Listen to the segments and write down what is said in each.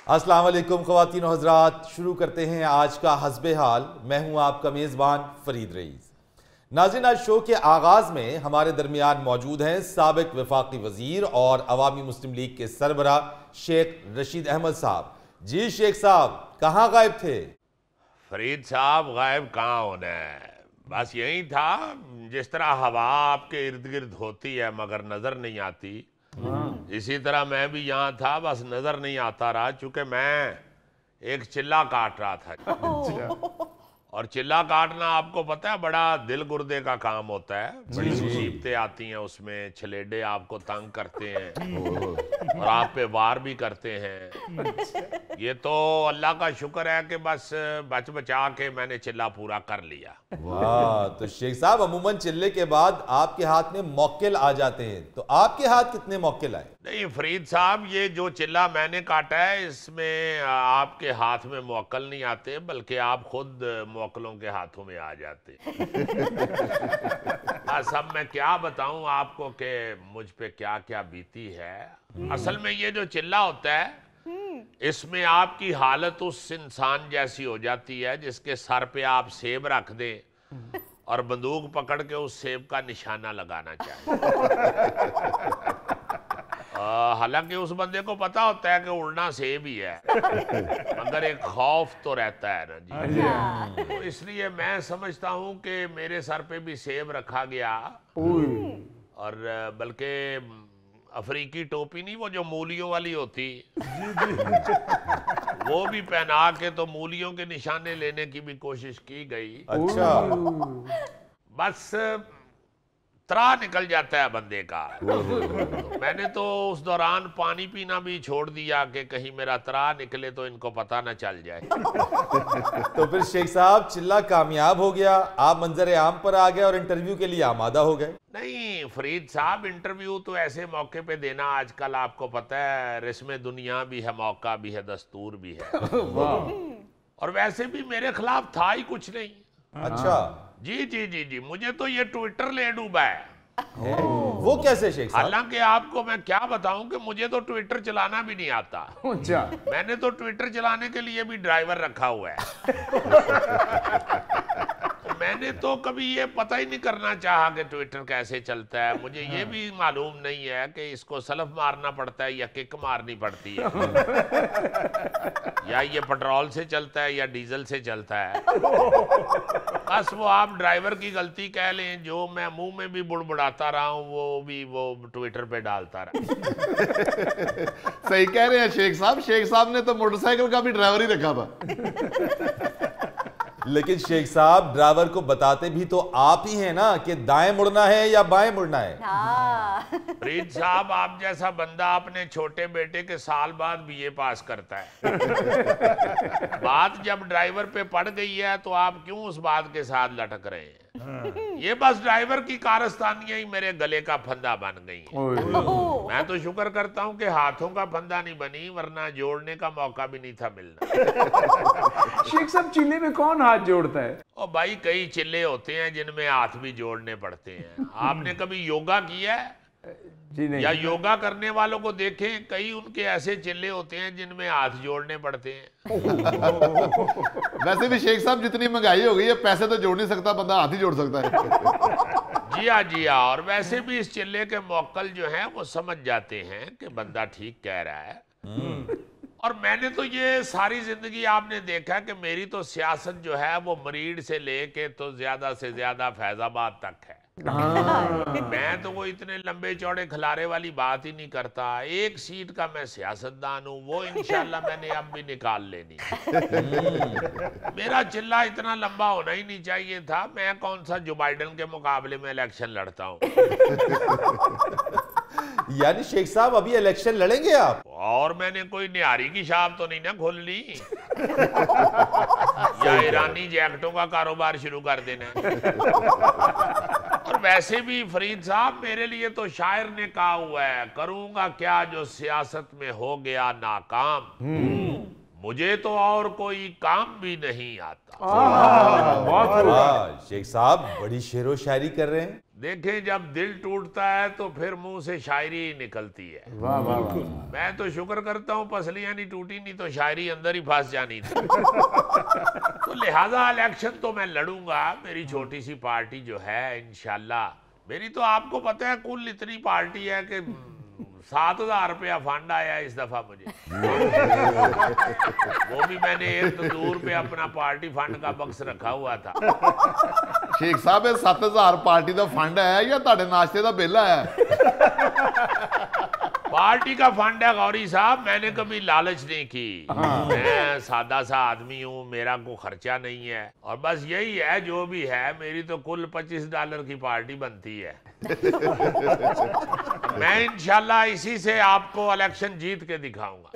अस्सलाम वालेकुम ख़वातीन और हज़रात, शुरू करते हैं आज का हस्बे हाल। मैं हूं आपका मेज़बान फरीद रईस। नाज़रीन, आज शो के आगाज़ में हमारे दरमियान मौजूद हैं साबिक वफाकी वज़ीर और अवामी मुस्लिम लीग के सरबरा शेख रशीद अहमद साहब। जी शेख साहब, कहाँ गायब थे? फरीद साहब, गायब कहाँ होना है, बस यही था। जिस तरह हवा आपके इर्द गिर्द होती है मगर नजर नहीं आती, इसी तरह मैं भी यहाँ था, बस नजर नहीं आता रहा। चूंकि मैं एक चिल्ला काट रहा था और चिल्ला काटना आपको पता है बड़ा दिल गुर्दे का काम होता है। बड़ी मुसीबतें आती हैं उसमें, छलेडे आपको तंग करते हैं और आप पे वार भी करते हैं। ये तो अल्लाह का शुक्र है कि बस बच बचा के मैंने चिल्ला पूरा कर लिया। वाह, तो शेख साहब अमूमन चिल्ले के बाद आपके हाथ में मौक्किल आ जाते हैं, तो आपके हाथ कितने मौक्किल आए? नहीं फरीद साहब, ये जो चिल्ला मैंने काटा है इसमें आपके हाथ में मौक्कल नहीं आते, बल्कि आप खुद मौक्कलों के हाथों में आ जाते। बस अब मैं क्या बताऊं आपको कि मुझ पे क्या क्या बीती है। असल में ये जो चिल्ला होता है, इसमें आपकी हालत उस इंसान जैसी हो जाती है जिसके सर पे आप सेब रख दें और बंदूक पकड़ के उस सेब का निशाना लगाना चाहिए। हालांकि उस बंदे को पता होता है कि उड़ना सेब ही है, मगर एक खौफ तो रहता है ना जी। तो इसलिए मैं समझता हूं कि मेरे सर पे भी सेब रखा गया, और बल्कि अफ्रीकी टोपी नहीं, वो जो मूलियों वाली होती वो भी पहना के तो मूलियों के निशाने लेने की भी कोशिश की गई। अच्छा, बस त्राह निकल जाता है बंदे का। मैंने तो उस दौरान पानी पीना भी छोड़ दिया कि कहीं मेरा त्राह निकले तो इनको पता ना चल जाए। तो फिर शेख साहब चिल्ला कामयाब हो गया, आप मंजर आम पर आ गए और इंटरव्यू के लिए आमादा हो गए? नहीं फरीद साहब, इंटरव्यू तो ऐसे मौके पे देना आजकल आपको पता है रिस्म दुनिया भी है, मौका भी है, दस्तूर भी है। और वैसे भी मेरे खिलाफ था ही कुछ नहीं। अच्छा, जी जी जी जी, मुझे तो ये ट्विटर ले डूबा है। वो कैसे शेख साहब? हालांकि आपको मैं क्या बताऊं कि मुझे तो ट्विटर चलाना भी नहीं आता। अच्छा, मैंने तो ट्विटर चलाने के लिए भी ड्राइवर रखा हुआ है। मैंने तो कभी ये पता ही नहीं करना चाहा कि ट्विटर कैसे चलता है। मुझे ये भी मालूम नहीं है कि इसको सलफ मारना पड़ता है या किक मारनी पड़ती है, या ये पेट्रोल से चलता है या डीजल से चलता है। बस वो आप ड्राइवर की गलती कह लें, जो मैं मुंह में भी बुड़बुड़ाता रहा हूँ वो ट्विटर पे डालता रहा। सही कह रहे हैं शेख साहब। शेख साहब ने तो मोटरसाइकिल का भी ड्राइवर ही रखा था। लेकिन शेख साहब ड्राइवर को बताते भी तो आप ही हैं ना कि दाएं मुड़ना है या बाएं मुड़ना है। फरीद साहब, आप जैसा बंदा अपने छोटे बेटे के साल बाद बीए पास करता है। बात जब ड्राइवर पे पड़ गई है तो आप क्यों उस बात के साथ लटक रहे हैं? ये बस ड्राइवर की कारस्तानियां ही मेरे गले का फंदा बन गई हैं। मैं तो शुक्र करता हूं कि हाथों का फंदा नहीं बनी, वरना जोड़ने का मौका भी नहीं था मिलना। शेख साहब, चिल्ले में कौन हाथ जोड़ता है? ओ भाई, कई चिल्ले होते हैं जिनमें हाथ भी जोड़ने पड़ते हैं। आपने कभी योगा किया है? जी नहीं। या योगा करने वालों को देखें, कई उनके ऐसे चिल्ले होते हैं जिनमें हाथ जोड़ने पड़ते हैं। वैसे भी शेख साहब, जितनी महंगाई हो गई है, पैसे तो जोड़ नहीं सकता बंदा, हाथ ही जोड़ सकता है। जी हाँ जी हाँ। और वैसे भी इस चिल्ले के मौक्कल जो हैं वो समझ जाते हैं कि बंदा ठीक कह रहा है। और मैंने तो ये सारी जिंदगी आपने देखा कि मेरी तो सियासत जो है वो मरीड से लेके तो ज्यादा से ज्यादा फैजाबाद तक है। मैं तो वो इतने लंबे चौड़े खिलारे वाली बात ही नहीं करता। एक सीट का मैं सियासतदान हूँ, वो इंशाल्लाह मैंने अब भी निकाल लेनी। मेरा चिल्ला इतना लंबा होना ही नहीं चाहिए था। मैं कौन सा जो बाइडन के मुकाबले में इलेक्शन लड़ता हूँ। यानी शेख साहब अभी इलेक्शन लड़ेंगे आप? और मैंने कोई निहारी की शाप तो नहीं ना खोल ली या ईरानी जैकेटों का कारोबार शुरू कर देना है। और वैसे भी फरीद साहब, मेरे लिए तो शायर ने कहा हुआ है, करूंगा क्या जो सियासत में हो गया नाकाम, मुझे तो और कोई काम भी नहीं आता। शेख साहब बड़ी शेरो शायरी कर रहे हैं। देखें, जब दिल टूटता है तो फिर मुंह से शायरी ही निकलती है। वाह वाह वाह। मैं तो शुक्र करता हूँ पसलियां नहीं टूटी, नहीं तो शायरी अंदर ही फंस जानी थी। तो लिहाजा इलेक्शन तो मैं लड़ूंगा। मेरी छोटी सी पार्टी जो है, इंशाल्लाह, मेरी तो आपको पता है कुल इतनी पार्टी है कि 7,000 रुपया फंड आया इस दफा मुझे। वो भी मैंने एक तंदूर पे अपना पार्टी फंड का बक्स रखा हुआ था। शेख साहब, 7,000 पार्टी का फंड है या ਤੁਹਾਡੇ नाश्ते का बिल है? पार्टी का फंड है गौरी साहब। मैंने कभी लालच नहीं की। मैं सादा सा आदमी हूँ, मेरा कोई खर्चा नहीं है, और बस यही है जो भी है। मेरी तो कुल $25 की पार्टी बनती है। मैं इंशाल्लाह इसी से आपको इलेक्शन जीत के दिखाऊंगा।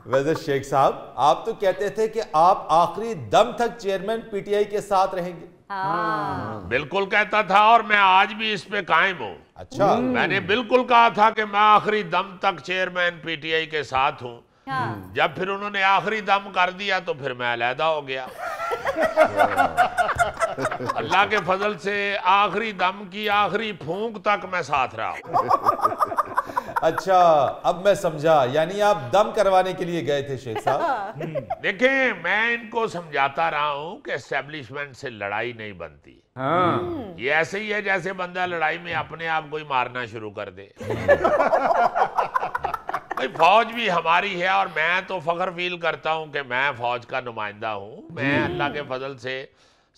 वैसे शेख साहब, आप तो कहते थे कि आप आखिरी दम तक चेयरमैन पीटीआई के साथ रहेंगे। बिल्कुल कहता था, और मैं आज भी इस पे कायम हूँ। अच्छा। मैंने बिल्कुल कहा था कि मैं आखिरी दम तक चेयरमैन पीटीआई के साथ हूँ। जब फिर उन्होंने आखिरी दम कर दिया तो फिर मैं अलहदा हो गया। अल्लाह के फजल से आखिरी दम की आखिरी फूंक तक मैं साथ रहा। अच्छा, अब मैं समझा, यानी आप दम करवाने के लिए गए थे शेख साहब। देखें, मैं इनको समझाता रहा हूं कि एस्टेब्लिशमेंट से लड़ाई नहीं बनती। हाँ। ये ऐसे ही है जैसे बंदा लड़ाई में अपने आप को ही मारना शुरू कर दे। भाई, फौज भी हमारी है, और मैं तो फख्र फील करता हूं कि मैं फौज का नुमाइंदा हूं। मैं अल्लाह के फजल से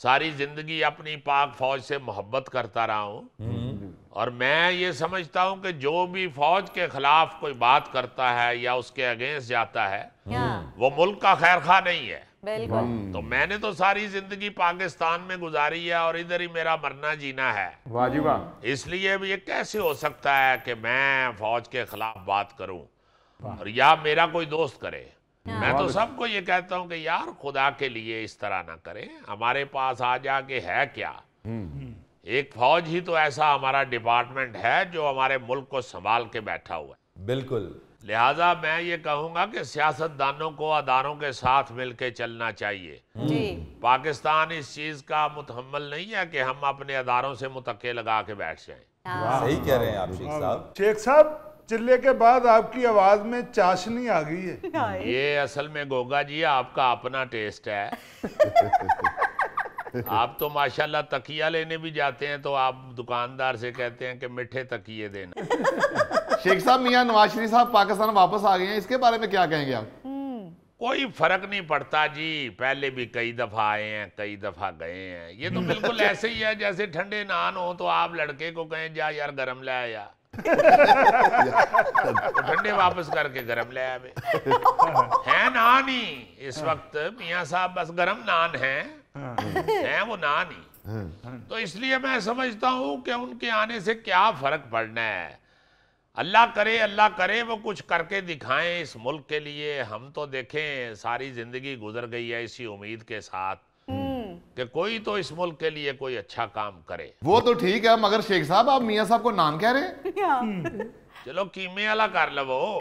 सारी जिंदगी अपनी पाक फौज से मोहब्बत करता रहा हूं, और मैं ये समझता हूं कि जो भी फौज के खिलाफ कोई बात करता है या उसके अगेंस्ट जाता है, वो मुल्क का खैर खा नहीं है। बिल्कुल। तो मैंने तो सारी जिंदगी पाकिस्तान में गुजारी है, और इधर ही मेरा मरना जीना है। वाह जी वाह। इसलिए भी ये कैसे हो सकता है कि मैं फौज के खिलाफ बात करूं और या मेरा कोई दोस्त करे। मैं तो सबको ये कहता हूं कि यार, खुदा के लिए इस तरह ना करें। हमारे पास आ जाके है क्या? एक फौज ही तो ऐसा हमारा डिपार्टमेंट है जो हमारे मुल्क को संभाल के बैठा हुआ है। बिल्कुल। लिहाजा मैं ये कहूंगा कि सियासतदानों को अदारों के साथ मिलकर चलना चाहिए। जी। पाकिस्तान इस चीज का मुतहम्मल नहीं है कि हम अपने अदारों से मुतक्के लगा के बैठ जाएं। सही कह रहे हैं आप शेख साहब। शेख साहब, चिल्ले के बाद आपकी आवाज में चाशनी आ गई है। ये असल में गोगा जी आपका अपना टेस्ट है। आप तो माशाल्लाह तकिया लेने भी जाते हैं तो आप दुकानदार से कहते हैं कि मीठे तकिए देना। शेख साहब, मियां नवाज शरीफ साहब पाकिस्तान वापस आ गए हैं, इसके बारे में क्या कहेंगे आप? कोई फर्क नहीं पड़ता जी। पहले भी कई दफा आए हैं, कई दफा गए हैं। ये तो बिल्कुल ऐसे ही है जैसे ठंडे नान हो तो आप लड़के को कहें जा यार गरम ले आया, तो ठंडे वापस करके गरम ले आवे। है नान ही इस वक्त मियां साहब, बस गरम नान है वो नान ही। तो इसलिए मैं समझता हूं कि उनके आने से क्या फर्क पड़ना है। अल्लाह करे वो कुछ करके दिखाएं इस मुल्क के लिए। हम तो देखें सारी जिंदगी गुजर गई है इसी उम्मीद के साथ कि कोई तो इस मुल्क के लिए कोई अच्छा काम करे। वो तो ठीक है, मगर शेख साहब आप मियां साहब को नान कह रहे हैं? चलो कीमे वाला कर लो।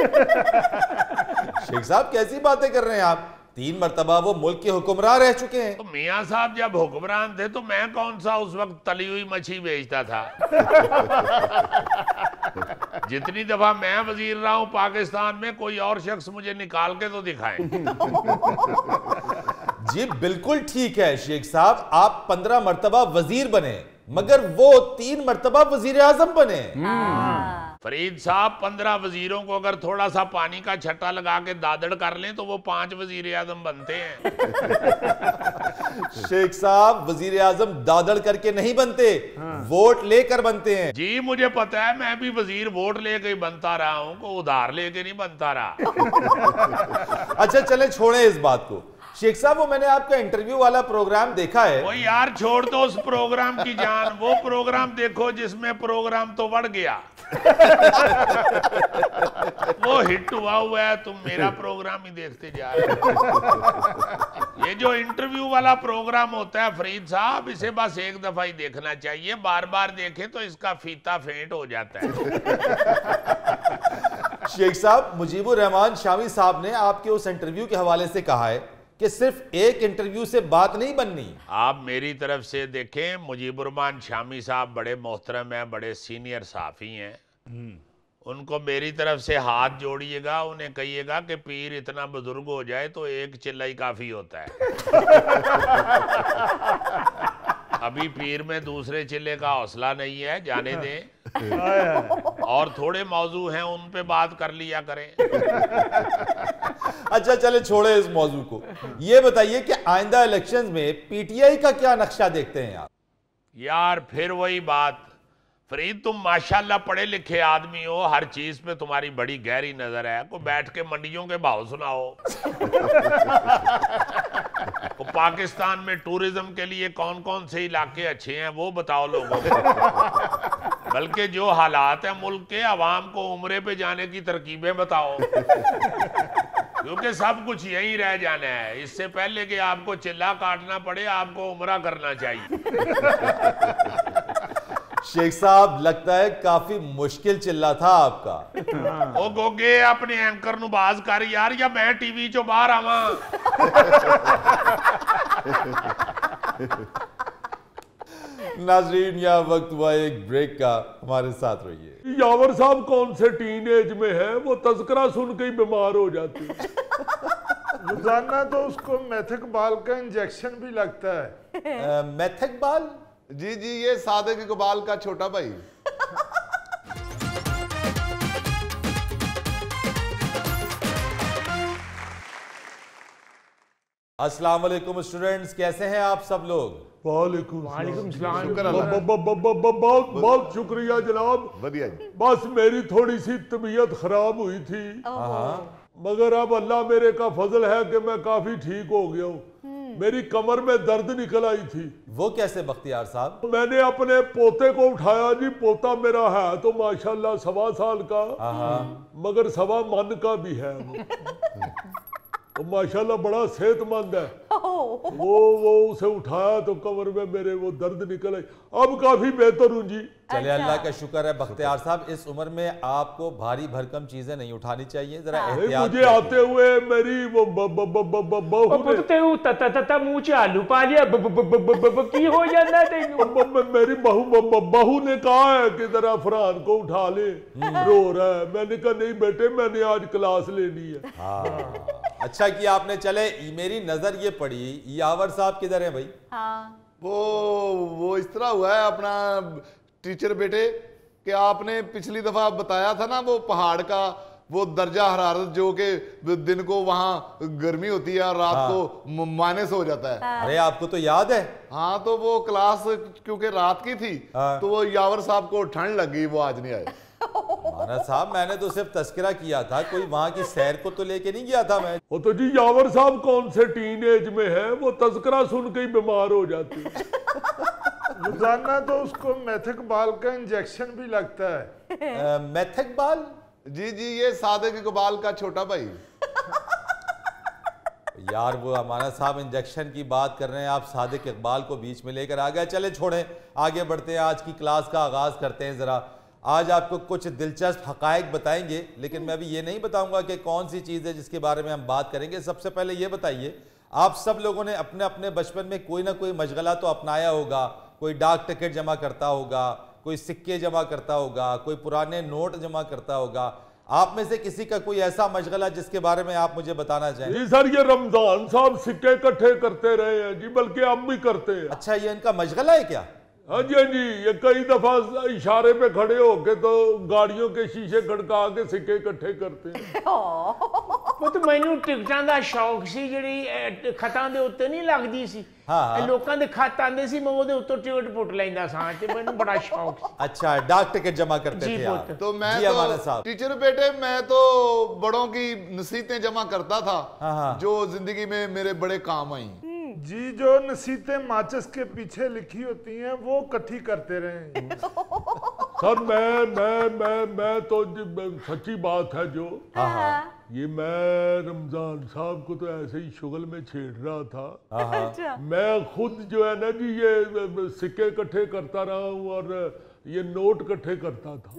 शेख साहब, कैसी बातें कर रहे हैं आप? 3 मरतबा वो मुल्क के हुक्मरान रह चुके हैं। तो मियां साहब जब हुक्मरान थे तो मैं कौन सा उस वक्त तली हुई मच्छी बेचता था? जितनी दफा मैं वजीर रहा हूं पाकिस्तान में, कोई और शख्स मुझे निकाल के तो दिखाए। जी बिल्कुल ठीक है शेख साहब, आप 15 मरतबा वजीर बने, मगर वो 3 मरतबा वजीर आजम बने। फरीद साहब, 15 वजीरों को अगर थोड़ा सा पानी का छट्टा लगा के दादड़ कर लें तो वो 5 वजीर आजम बनते हैं। शेख साहब, वजीर आजम दादड़ करके नहीं बनते, वोट लेकर बनते हैं। जी मुझे पता है, मैं भी वजीर वोट लेके ही बनता रहा हूं, को उधार लेके नहीं बनता रहा। अच्छा चले, छोड़े इस बात को। शेख साहब, वो मैंने आपका इंटरव्यू वाला प्रोग्राम देखा है। वो यार छोड़ दो उस प्रोग्राम की जान। वो प्रोग्राम देखो जिसमें प्रोग्राम तो बढ़ गया। वो हिट हुआ है, तुम मेरा प्रोग्राम ही देखते जा रहे हो। ये जो इंटरव्यू वाला प्रोग्राम होता है फरीद साहब, इसे बस एक दफा ही देखना चाहिए। बार बार देखे तो इसका फीता फेंट हो जाता है। शेख साहब, मुजीबुर रहमान शामी साहब ने आपके उस इंटरव्यू के हवाले से कहा है कि सिर्फ एक इंटरव्यू से बात नहीं बननी। आप मेरी तरफ से देखें, मुजीबुररहमान शामी साहब बड़े मोहतरम हैं, बड़े सीनियर सहाफ़ी हैं, उनको मेरी तरफ से हाथ जोड़िएगा, उन्हें कहिएगा कि पीर इतना बुजुर्ग हो जाए तो एक चिल्ला ही काफ़ी होता है। अभी पीर में दूसरे चिल्ले का हौसला नहीं है, जाने दें, और थोड़े मौजू हैं उन पे बात कर लिया करें। अच्छा चले छोड़े इस मौजू को, ये बताइए कि आइंदा इलेक्शंस में पीटीआई का क्या नक्शा देखते हैं आप? यार फिर वही बात, फरीद तुम माशाल्लाह पढ़े लिखे आदमी हो, हर चीज पे तुम्हारी बड़ी गहरी नजर है, को बैठ के मंडियों के भाव सुनाओ। को पाकिस्तान में टूरिज्म के लिए कौन कौन से इलाके अच्छे हैं वो बताओ लोगों को। बल्कि जो हालात है मुल्क के, अवाम को उम्रे पे जाने की तरकीबें बताओ, क्योंकि सब कुछ यही रह जाना है। इससे पहले कि आपको चिल्ला काटना पड़े, आपको उम्रा करना चाहिए। शेख साहब लगता है काफी मुश्किल चिल्ला था आपका। ओ गोगे अपने एंकर नु बाज कर यार, या मैं टीवी चो बाहर आवा। नाजरीन यह वक्त हुआ एक ब्रेक का, हमारे साथ रहिए। यावर साहब कौन से टीन एज में है, वो तज़किरा सुन के ही बीमार हो जाती है। रोजाना तो उसको मेथिक बाल का इंजेक्शन भी लगता है। मेथिक बाल? जी जी, ये सादिक इकबाल का छोटा भाई। अस्सलाम वालेकुम स्टूडेंट्स, कैसे हैं आप सब लोग? वालेकुम सलाम। शुक्र अल्लाह। बहुत बहुत शुक्रिया जनाब। बढ़िया जी। बस मेरी थोड़ी सी तबीयत खराब हुई थी, मगर अब अल्लाह मेरे का फजल है कि मैं काफी ठीक हो गया हूँ। मेरी कमर में दर्द निकल आई थी। वो कैसे बख्तियार साहब? मैंने अपने पोते को उठाया जी, पोता मेरा है तो माशाल्लाह 1.25 साल का, मगर 1.25 मन का भी है वो माशाल्लाह बड़ा सेहतमंद है। वो उसे उठाया तो कमर में मेरे वो दर्द निकल आई, अब काफी बेहतर हूँ जी। चलिए अल्लाह का शुक्र है। बख्तियार साहब इस उम्र में आपको भारी भरकम चीजें नहीं उठानी चाहिए, जरा एहतियात मुझे आते हुए मेरी वो मुंह च आलू पा लिया की हो जाता है। मेरी बहू ने कहा है कि जरा फरहान को उठा ले, रो रहा है। मैंने कहा नहीं बेटे, मैंने आज क्लास लेनी है। हाँ अच्छा किया आपने। चले मेरी नजर ये पड़ी, यावर साहब किधर है भाई? हाँ। वो इस तरह हुआ है अपना टीचर बेटे कि आपने पिछली दफा बताया था ना वो पहाड़ का वो दर्जा हरारत, जो कि दिन को वहां गर्मी होती है और रात को माइनस हो जाता है। अरे आपको तो याद है। हाँ, तो वो क्लास क्योंकि रात की थी तो वो यावर साहब को ठंड लग गई, वो आज नहीं आए। माना साहब मैंने तो सिर्फ तस्करा किया था, कोई वहां की सैर को तो लेके नहीं गया था मैं। वो तो जी यावर साहब कौन से टीन एज में है, वो तज़किरा सुन के ही बीमार हो जाती है। रोजाना तो उसको मेथिक बाल का इंजेक्शन भी लगता है। मेथिक बाल? जी जी, ये सादिक इकबाल का छोटा भाई। यार वो अमाना साहब इंजेक्शन की बात कर रहे हैं, आप सादिक इकबाल को बीच में लेकर आ गए। चले छोड़ें, आगे बढ़ते हैं, आज की क्लास का आगाज करते हैं। जरा आज आपको कुछ दिलचस्प हकायक बताएंगे, लेकिन मैं अभी ये नहीं बताऊंगा कि कौन सी चीज़ है जिसके बारे में हम बात करेंगे। सबसे पहले ये बताइए, आप सब लोगों ने अपने अपने बचपन में कोई ना कोई मशगला तो अपनाया होगा। कोई डाक टिकट जमा करता होगा, कोई सिक्के जमा करता होगा, कोई पुराने नोट जमा करता होगा। आप में से किसी का कोई ऐसा मशगला जिसके बारे में आप मुझे बताना चाहें? जी सर, ये रमजान साहब सिक्के इकट्ठे करते रहे हैं जी, बल्कि अब भी करते हैं। अच्छा, ये इनका मशगला है क्या? हाँ जी, हाँ जी, ये कई दफा इशारे पे खड़े होके तो गाड़ियों के शीशे खड़का के सिक्के इकट्ठे करते हैं। वो तो मैनू टिकटां दा शौक सी, जिहड़ी खतां दे उत्ते नहीं लगदी सी। हाँ। लोकां दे खत आंदे सी, मैं ओहदे उत्ते टिकट पुट लैंदा सां ते मैनू बड़ा शौक सी। अच्छा, डाक टिकट जमा करते जी थे आप? पुत। तो मैं जी अमाना तो साहब। टीचर बेटे, मैं तो बड़ों की नसीहतें जमा करता था, हाँ। जो जिंदगी में मेरे बड़े काम आई। जी, जो नसीहतें माचिस के पीछे लिखी होती हैं वो इकट्ठी करते रहे। सर मैं तो सच्ची बात है जो, ये मैं रमजान साहब को तो ऐसे ही शुगल में छेड़ रहा था। अच्छा। मैं खुद जो है ना जी, ये सिक्के इकट्ठे करता रहा हूँ और ये नोट इकट्ठे करता था।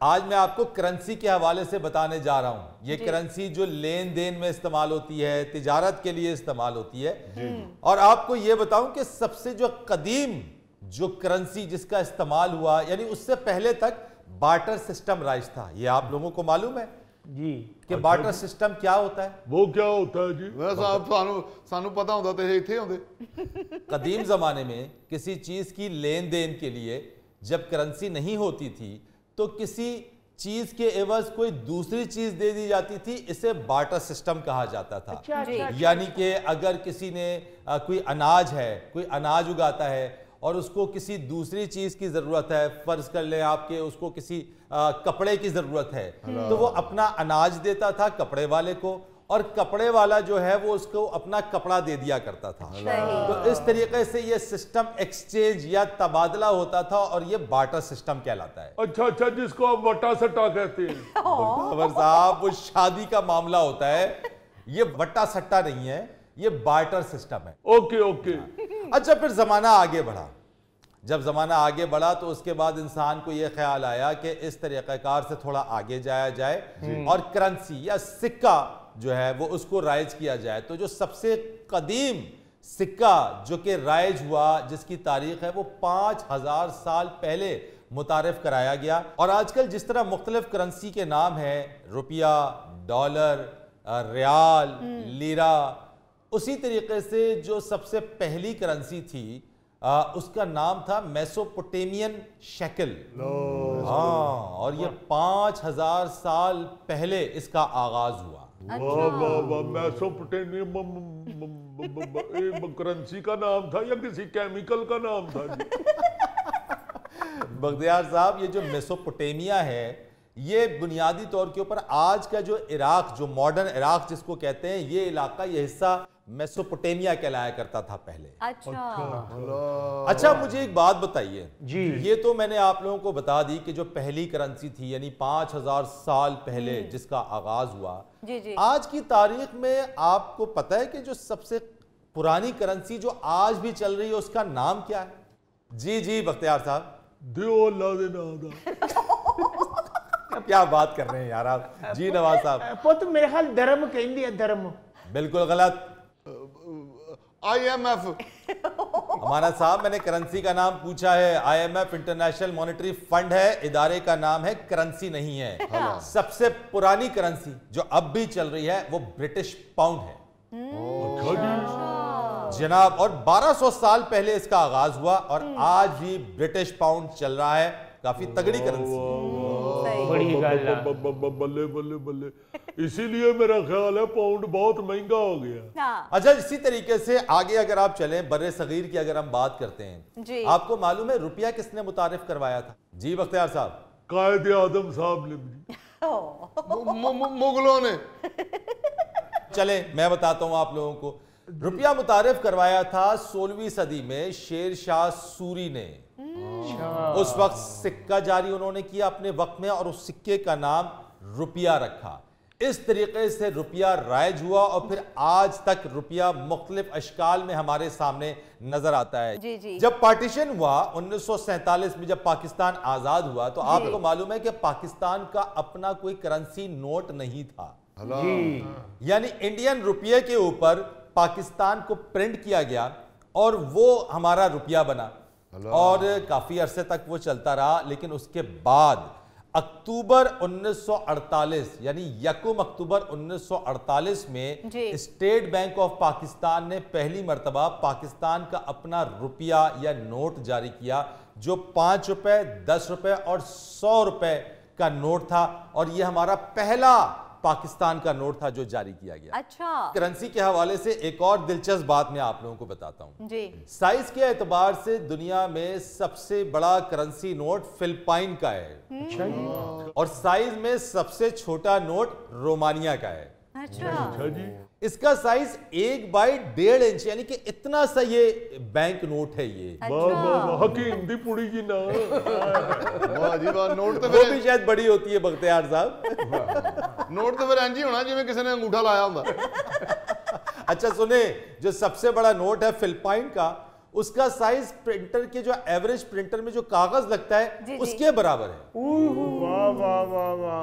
आज मैं आपको करेंसी के हवाले से बताने जा रहा हूं। ये करेंसी जो लेन देन में इस्तेमाल होती है, तिजारत के लिए इस्तेमाल होती है। और आपको ये बताऊं कि सबसे जो कदीम जो करेंसी जिसका इस्तेमाल हुआ, यानी उससे पहले तक बार्टर सिस्टम राइज था। ये आप लोगों को मालूम है जी कि बार्टर सिस्टम क्या होता है? वो क्या होता है जी? सानू पता होता तो इत्थे होंदे। कदीम जमाने में किसी चीज की लेन देन के लिए जब करेंसी नहीं होती थी तो किसी चीज के एवज कोई दूसरी चीज दे दी जाती थी। इसे बार्टर सिस्टम कहा जाता था। यानी कि अगर किसी ने कोई अनाज है, कोई अनाज उगाता है और उसको किसी दूसरी चीज की जरूरत है, फर्ज कर ले आपके उसको किसी कपड़े की जरूरत है, तो वो अपना अनाज देता था कपड़े वाले को, और कपड़े वाला जो है वो उसको अपना कपड़ा दे दिया करता था। तो इस तरीके से ये सिस्टम एक्सचेंज या तबादला होता था और ये बार्टर सिस्टम कहलाता है। अच्छा, जिसको आप वट्टा सट्टा कहते हैं। खबर साहब, वो शादी का मामला होता है, ये वट्टा सट्टा नहीं है, ये बार्टर सिस्टम है। ओके। अच्छा, फिर जमाना आगे बढ़ा। जब जमाना आगे बढ़ा तो उसके बाद इंसान को यह ख्याल आया कि इस तरीक़ाकार से थोड़ा आगे जाया जाए और करेंसी या सिक्का जो है वो उसको राइज किया जाए। तो जो सबसे कदीम सिक्का जो कि राइज हुआ, जिसकी तारीख है वो 5000 साल पहले मुतारिफ कराया गया। और आजकल जिस तरह मुख्तलिफ करेंसी के नाम है, रुपया, डॉलर, रियाल, लीरा, उसी तरीके से जो सबसे पहली करेंसी थी उसका नाम था मेसोपोटामियन शेकल। हाँ, और ये 5000 साल पहले इसका आगाज हुआ। वाह, मेसोपोटामियन करेंसी का नाम था या किसी केमिकल का नाम था जी? बख्तियार साहब, ये जो मेसोपोटामिया है ये बुनियादी तौर के ऊपर आज का जो इराक, जो मॉडर्न इराक जिसको कहते हैं, ये इलाका, ये हिस्सा मेसोपोटामिया कहलाया करता था पहले। अच्छा, मुझे एक बात बताइए जी, ये तो मैंने आप लोगों को बता दी कि जो पहली करेंसी थी यानी 5000 साल पहले जिसका आगाज हुआ, जी। आज की तारीख में आपको पता है कि जो सबसे पुरानी करेंसी जो आज भी चल रही है उसका नाम क्या है? जी बख्तियार साहब। क्या बात कर रहे हैं यार आप? जी नवाज साहब। पुत मेरे ख्याल धर्म कहंदी है, धर्म। बिल्कुल गलत। IMF। हमारा साहब, मैंने करेंसी का नाम पूछा है। IMF इंटरनेशनल मॉनेटरी फंड है, इदारे का नाम है, करेंसी नहीं है। सबसे पुरानी करेंसी जो अब भी चल रही है वो ब्रिटिश पाउंड है जनाब, और 1200 साल पहले इसका आगाज हुआ और आज भी ब्रिटिश पाउंड चल रहा है। काफी तगड़ी करेंसी। बल्ले। इसीलिए मेरा ख्याल है पाउंड बहुत महंगा हो गया। अच्छा, इसी तरीके से आगे अगर आप चलें, बर्रे सगीर की अगर हम बात करते हैं, आपको मालूम है रुपया किसने मुतारिफ करवाया था? जी बख्तियार साहब। कायदे आजम साहब ने। मुगलों ने। चले मैं बताता हूं आप लोगों को। रुपया मुतारिफ करवाया था 16वीं सदी में शेर शाह सूरी ने। उस वक्त सिक्का जारी उन्होंने किया अपने वक्त में और उस सिक्के का नाम रुपया रखा। इस तरीके से रुपया राइज हुआ और फिर आज तक रुपया मुख्तलिफ अशकाल में हमारे सामने नजर आता है। जी। जब पार्टीशन हुआ 1947 में, जब पाकिस्तान आजाद हुआ, तो आपको मालूम है कि पाकिस्तान का अपना कोई करेंसी नोट नहीं था। यानी इंडियन रुपये के ऊपर पाकिस्तान को प्रिंट किया गया और वो हमारा रुपया बना और काफी अरसे तक वो चलता रहा। लेकिन उसके बाद अक्टूबर 1948 यानी 1 अक्टूबर 1948 में स्टेट बैंक ऑफ पाकिस्तान ने पहली मर्तबा पाकिस्तान का अपना रुपया या नोट जारी किया, जो 5 रुपए, 10 रुपए और 100 रुपए का नोट था। और यह हमारा पहला पाकिस्तान का नोट था जो जारी किया गया। अच्छा। करेंसी के हवाले से एक और दिलचस्प बात मैं आप लोगों को बताता हूं जी। साइज के एतबार से दुनिया में सबसे बड़ा करेंसी नोट फिलिपाइन का है। अच्छा। और साइज में सबसे छोटा नोट रोमानिया का है। अच्छा जी। इसका साइज 1/1.5 इंच यानी कि इतना सा ये बैंक नोट है ये। हकीम दी पुड़ी जी ना। वाह जी वाह। नोट तो वो भी शायद बड़ी होती है बख्तियार साहब। नोट तो फिर इंज ही होना जिवें किसी ने अंगूठा लाया होता। अच्छा सुने, जो सबसे बड़ा नोट है फिलिपाइन का, उसका साइज प्रिंटर के जो एवरेज प्रिंटर में जो कागज लगता है जी। उसके बराबर है। वाह वाह वाह वाह,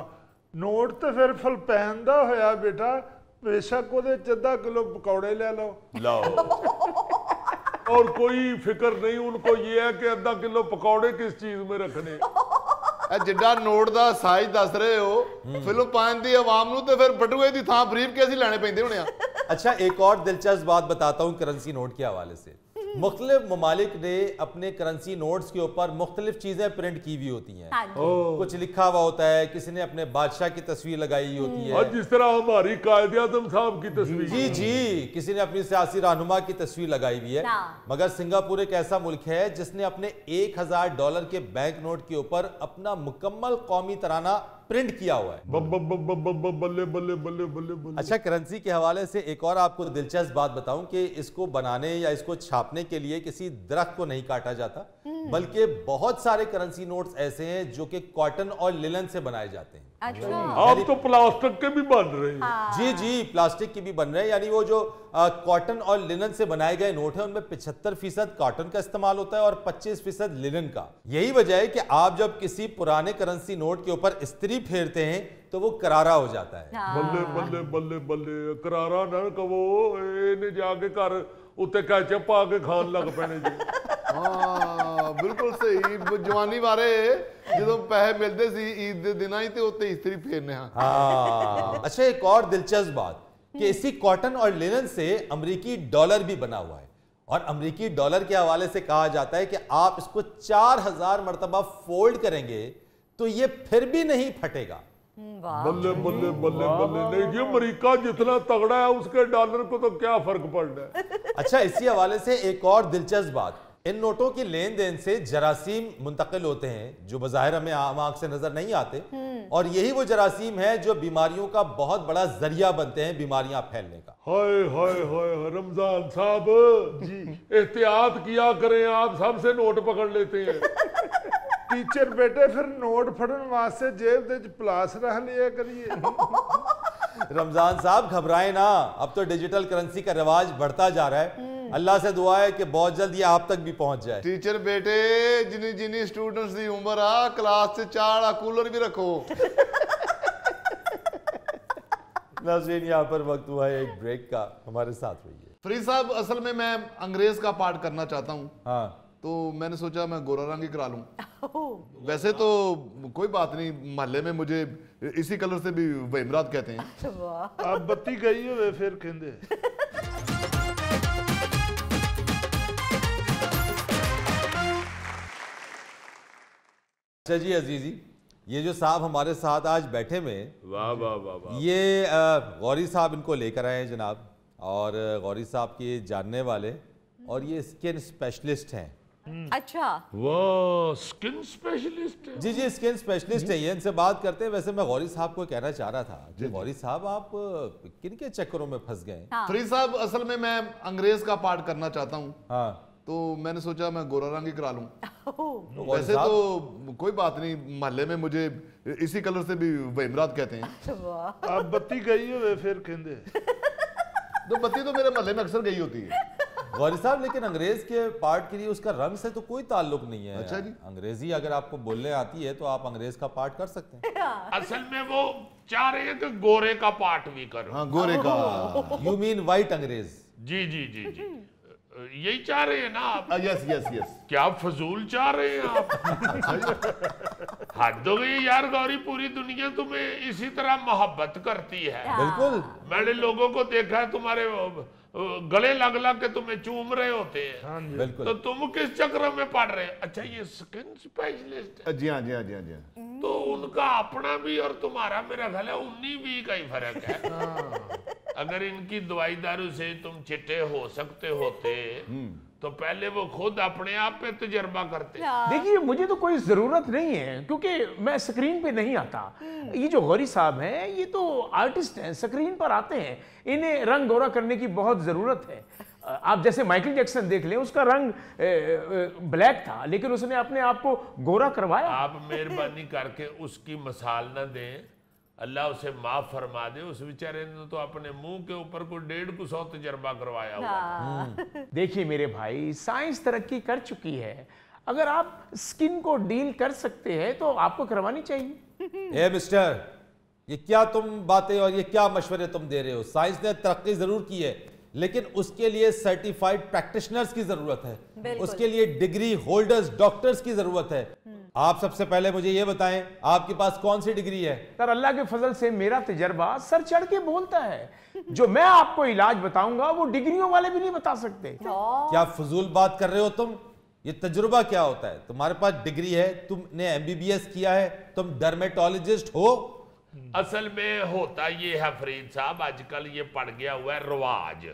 नोट तो फिर फलपैन दा होया बेटा, बेशक ਉਹਦੇ 'ਚ ਅੱਧਾ किलो पकौड़े ले लो। और कोई फिक्र नहीं उनको, ये है कि आधा किलो पकौड़े किस चीज में रखने। जिड्डा नोट ਦਾ ਸਾਈਜ਼ ਦੱਸ ਰਹੇ ਹੋ, ਫਿਲੀਪਾਈਨ ਦੀ ਆਵਾਮ ਨੂੰ ਤੇ ਫਿਰ ਬਟੂਏ ਦੀ ਥਾਂ ਬਰੀਫਕੇਸ ਹੀ ਲੈਣੇ ਪੈਂਦੇ ਹੋਣੇ ਆ। अच्छा, एक और दिलचस्प बात बताता हूँ करेंसी नोट के हवाले से। मुख्तलिफ ममालिक ने अपने करेंसी नोट्स के ऊपर मुख्तलिफ चीजें प्रिंट की हुई होती हैं। हाँ जी। कुछ लिखा हुआ होता है, किसी ने अपने बादशाह की तस्वीर लगाई होती है, और जिस तरह हमारी कायदे आज़म साहब की तस्वीर। जी जी, किसी ने अपनी सियासी रहनुमा की तस्वीर लगाई हुई है। हाँ। मगर सिंगापुर एक ऐसा मुल्क है जिसने अपने $1000 के बैंक नोट के ऊपर अपना मुकम्मल कौमी तराना प्रिंट किया हुआ है। बल्ले बल्ले बल्ले बल्ले बल्ले। अच्छा, करेंसी के हवाले से एक और आपको दिलचस्प बात बताऊं कि इसको बनाने या इसको छापने के लिए किसी दरख्त को नहीं काटा जाता, बल्कि बहुत सारे करेंसी नोट्स ऐसे हैं जो कि कॉटन और लिनन से बनाए जाते हैं। अच्छा। अब तो प्लास्टिक के भी बन रहे हैं। जी जी, प्लास्टिक की भी बन रहे हैं। यानी वो जो कॉटन और लिनन से बनाए गए नोट हैं उनमें 75% कॉटन का इस्तेमाल होता है और 25% लिनन का। यही वजह है कि आप जब किसी पुराने करेंसी नोट के ऊपर इस्त्री फेरते हैं तो वो करारा हो जाता है। बल्ले बल्ले बल्ले बल्ले, करारा ना कहो, इन्हें जाके घर उत्ते कैचअप पा के खान लग पैने जी। ਹਾਂ ਬਿਲਕੁਲ ਸਹੀ। ਜਵਾਨੀ ਬਾਰੇ ਜਦੋਂ ਪੈਸੇ ਮਿਲਦੇ ਸੀ ਈਦ ਦੇ ਦਿਨਾਂ ਹੀ ਤੇ ਉੱਤੇ ਇਸਤਰੀ ਫੇਰਨੇ ਹਾਂ। हाँ। अच्छा, एक और दिलचस्प बात कि इसी कॉटन और लिनन से अमेरिकी डॉलर भी बना हुआ है और अमेरिकी डॉलर के हवाले से कहा जाता है कि आप इसको 4000 मरतबा फोल्ड करेंगे तो ये फिर भी नहीं फटेगा। बल्ले बल्ले बल्ले बल्ले, नहीं जी, अमेरिका जितना तगड़ा है उसके डॉलर को तो क्या फर्क पड़ना है। अच्छा, इसी हवाले से एक और दिलचस्प बात, इन नोटों की लेन देन से जरासीम मुंतकिल होते हैं जो बज़ाहिर हमें आम आंख से नजर नहीं आते, और यही वो जरासीम है जो बीमारियों का बहुत बड़ा जरिया बनते हैं बीमारियां फैलने का। हाय हाय हाय, रमजान साहब जी एहतियात किया करें, आप सबसे नोट पकड़ लेते हैं। टीचर बेटे फिर नोट फड़न वास्ते जेब दे प्लास रख लिया करिए। रमजान साहब घबराए ना, अब तो डिजिटल करेंसी का रिवाज बढ़ता जा रहा है। अल्लाह से दुआ है कि बहुत जल्द ये आप तक भी पहुंच जाए। टीचर बेटे जिनी जिनी स्टूडेंट्स की उम्र आ क्लास से 4 कूलर भी रखो। नाज़रीन, यहाँ पर वक्त हुआ है एक ब्रेक का, हमारे साथ रहिए। फरीद साहब, असल में मैं अंग्रेज का पार्ट करना चाहता हूँ, हाँ, तो मैंने सोचा मैं गोरा रंग ही करा लूं। वैसे तो कोई बात नहीं, मोहल्ले में मुझे इसी कलर से भी वहीमरात कहते हैं। अब बत्ती गई हुए फिर कहते। अच्छा जी अजीजी, ये जो साहब हमारे साथ आज बैठे में, वाह वाह वाह वाह, ये गौरी साहब इनको लेकर आए हैं जनाब, और गौरी साहब के जानने वाले और ये स्किन स्पेशलिस्ट हैं। अच्छा। वो स्किन स्पेशलिस्ट है? जी जी, स्किन स्पेशलिस्ट है ये, इनसे बात करते हैं। वैसे मैं गौरी साहब को कहना चाह रहा था कि गौरी साहब आप किन के चक्करों में फंस गए? हाँ। फरीद साहब, असल में मैं अंग्रेज का पार्ट करना चाहता हूँ, हाँ, तो मैंने सोचा मैं गोरा रंग ही करा लूं। तो वैसे तो कोई बात नहीं, मोहल्ले में मुझे इसी कलर से भी वहीमरात कहते हैं। अब बत्ती गई हुए फिर कहते। तो बत्ती तो मेरे मोहल्ले में अक्सर गई होती है। गौरी साहब, लेकिन अंग्रेज के पार्ट के लिए उसका रंग से तो कोई ताल्लुक नहीं है। अच्छा जी। अंग्रेजी अगर आपको बोलने आती है तो आप अंग्रेज का पार्ट कर सकते हैं। असल में वो चाह रहे हैं कि गोरे का पार्ट भी करो। हाँ, गोरे का। यू मीन वाइट अंग्रेज? जी जी जी जी, यही चाह रहे हैं ना आप? Yes yes yes. क्या फजूल चाह रहे हैं आप? हद हो गई यार गौरी, पूरी दुनिया तुम्हें इसी तरह मोहब्बत करती है। बिल्कुल। मैंने लोगों को देखा है तुम्हारे गले लग लग के तुम्हें चूम रहे होते हैं। बिल्कुल। तो तुम किस चक्र में पड़ रहे हैं? अच्छा, ये स्किन स्पेशलिस्ट है, जी हाँ जी हाँ जी हाँ जी हाँ। तो उनका अपना भी और तुम्हारा मेरा ख्याल है 19-20 का ही फर्क है। अगर इनकी दवाई दारू से तुम चिट्टे हो सकते होते तो पहले वो खुद अपने आप पे तजर्बा करते। देखिए, मुझे तो कोई ज़रूरत नहीं है क्योंकि मैं स्क्रीन पे नहीं आता। ये जो गौरी साहब हैं ये तो आर्टिस्ट हैं, स्क्रीन पर आते हैं, इन्हें रंग गोरा करने की बहुत ज़रूरत है। आप जैसे माइकल जैक्सन देख लें, उसका रंग ब्लैक था लेकिन उसने अपने आप को गोरा करवाया। आप मेहरबानी करके उसकी मिसाल न दें, अल्लाह उसे माफ फरमा दे, उस बेचारे ने तो अपने मुंह के ऊपर कोई 150 तजर्बा करवाया हुआ। देखिए मेरे भाई, साइंस तरक्की कर चुकी है। अगर आप स्किन को डील कर सकते हैं तो आपको करवानी चाहिए। ए मिस्टर, ये क्या तुम बातें और ये क्या मशवरे तुम दे रहे हो? साइंस ने तरक्की जरूर की है, लेकिन उसके लिए सर्टिफाइड प्रैक्टिशनर्स की जरूरत है, उसके लिए डिग्री होल्डर्स, डॉक्टर्स की जरूरत है। आप सबसे पहले मुझे ये बताएं, आपके पास कौन सी डिग्री है? सर, अल्लाह के फजल से मेरा तजर्बा सर चढ़ के बोलता है। जो मैं आपको इलाज बताऊंगा वो डिग्रियों वाले भी नहीं बता सकते। क्या फजूल बात कर रहे हो तुम? ये तजुर्बा क्या होता है? तुम्हारे पास डिग्री है, तुमने एमबीबीएस किया है, तुम डर्मेटोलॉजिस्ट हो। असल में होता ये है फरीद साहब, आजकल ये पड़ गया हुआ है रवाज।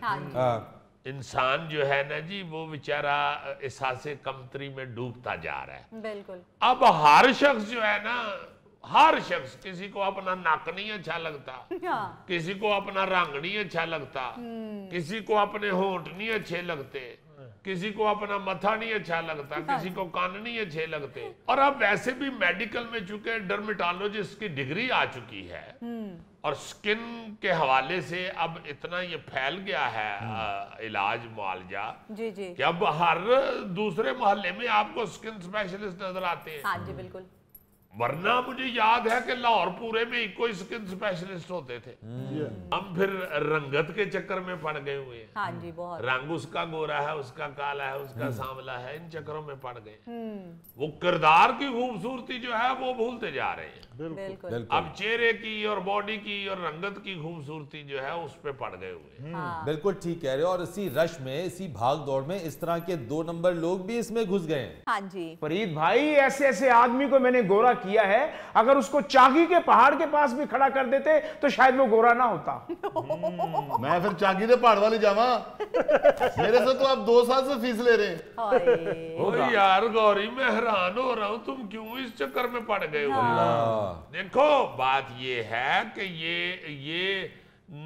इंसान जो है ना जी, वो बेचारा एहसासे कमतरी में डूबता जा रहा है। बिल्कुल। अब हर शख्स जो है ना, हर शख्स, किसी को अपना नाक नहीं अच्छा लगता, किसी को अपना रंग नहीं अच्छा लगता, किसी को अपने होंठ नहीं अच्छे लगते, किसी को अपना मथा नहीं अच्छा लगता, किसी को कान नहीं अच्छे लगते। और अब वैसे भी मेडिकल में चूंकि डर्मेटोलॉजिस्ट की डिग्री आ चुकी है और स्किन के हवाले से अब इतना ये फैल गया है इलाज मुआलजा जी जी कि अब हर दूसरे मोहल्ले में आपको स्किन स्पेशलिस्ट नजर आते हैं। हाँ जी बिल्कुल। वरना मुझे याद है कि लाहौर पूरे में एक कोई स्किन स्पेशलिस्ट होते थे। हम फिर रंगत के चक्कर में पड़ गए हुए हैं। हाँ जी बहुत। रंग उसका गोरा है, उसका काला है, उसका सांवला है, इन चक्करों में पड़ गए। वो किरदार की खूबसूरती जो है वो भूलते जा रहे हैं। बिल्कुल। अब चेहरे की और बॉडी की और रंगत की खूबसूरती जो है उस पे पड़ गए हुए हैं। बिल्कुल ठीक कह रहे हो। और इसी रश में, इसी भाग दौड़ में इस तरह के 2 नंबर लोग भी इसमें घुस गए हैं। हाँ जी फरीद भाई, ऐसे ऐसे आदमी को मैंने गोरा किया है, अगर उसको चागी के पहाड़ के पास भी खड़ा कर देते तो शायद वो गोरा ना होता। मैं फिर चागी दे पहाड़ वाली जावा। मेरे से तो आप 2 साल से फीस ले रहे हैं। ओ यार गौरी, मैं हैरान हो रहा हूं, तुम क्यों इस चक्कर में पड़ गए हो? देखो बात ये है कि ये